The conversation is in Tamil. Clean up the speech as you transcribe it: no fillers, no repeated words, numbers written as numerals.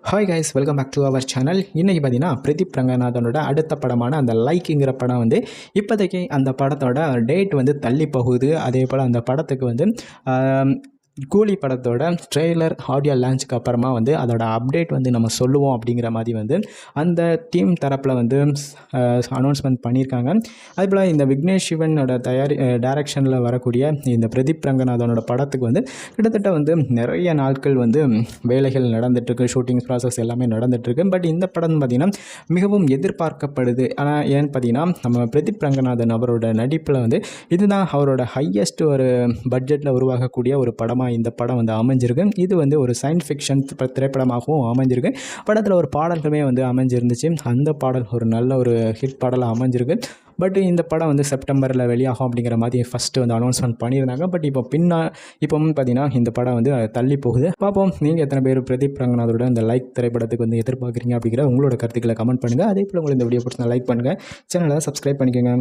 Hi guys, welcome back to our channel. இன்றைக்கி பார்த்தீங்கன்னா பிரதீப் ரங்கநாதனோட அடுத்த படமான அந்த லைக்குங்கிற படம் வந்து இப்போதைக்கு அந்த படத்தோட டேட் வந்து தள்ளி போகுது. அதே போல் அந்த படத்துக்கு வந்து கூலி படத்தோட ட்ரெய்லர் ஆடியோ லான்ச்சுக்கு அப்புறமா வந்து அதோட அப்டேட் வந்து நம்ம சொல்லுவோம் அப்படிங்கிற மாதிரி வந்து அந்த டீம் தரப்பில் வந்து அனௌன்ஸ்மெண்ட் பண்ணியிருக்காங்க. அதுபோல் இந்த விக்னேஷ் சிவனோட டைரக்ஷனில் வரக்கூடிய இந்த பிரதீப் ரங்கநாதனோட படத்துக்கு வந்து கிட்டத்தட்ட வந்து நிறைய நாட்கள் வந்து வேலைகள் நடந்துகிட்ருக்கு, ஷூட்டிங் ப்ராசஸ் எல்லாமே நடந்துகிட்ருக்கு. பட் இந்த படம் பார்த்திங்கன்னா மிகவும் எதிர்பார்க்கப்படுது. ஆனால் ஏன்னு பார்த்தீங்கன்னா நம்ம பிரதீப் ரங்கநாதன் அவரோட நடிப்பில் வந்து இதுதான் அவரோட ஹையஸ்ட் ஒரு பட்ஜெட்டில் உருவாகக்கூடிய ஒரு படமாக இந்த படம் வந்து அமைஞ்சிருக்கு. இது வந்து ஒரு சயின்ஸ் ஃபிக்ஷன் திரைப்படமாகவும் அமைஞ்சிருக்கு. படத்தில் ஒரு பாடல்களுமே வந்து அமைஞ்சிருந்துச்சு. அந்த பாடல் ஒரு நல்ல ஒரு ஹிட் பாடலாக அமைஞ்சிருக்கு. பட் இந்த படம் வந்து செப்டம்பரில் வெளியாகும் அப்படிங்கிற மாதிரி ஃபஸ்ட்டு வந்து அனௌன்ஸ்மெண்ட் பண்ணியிருந்தாங்க. பட் இப்போ பார்த்தீங்கன்னா இந்த படம் வந்து தள்ளி போகுது. பார்ப்போம், நீங்கள் எத்தனை பேர் பிரதீப் ரங்கநாதோட இந்த லைக் திரைப்படத்துக்கு வந்து எதிர்பார்க்குறீங்க அப்படிங்கிற உங்களோட கருத்துக்களை கமெண்ட் பண்ணுங்கள். அதே போல் உங்களுக்கு இந்த வீடியோ பிடிச்சா லைக் பண்ணுங்கள், சேனலை சப்ஸ்கிரைப் பண்ணிக்கோங்க.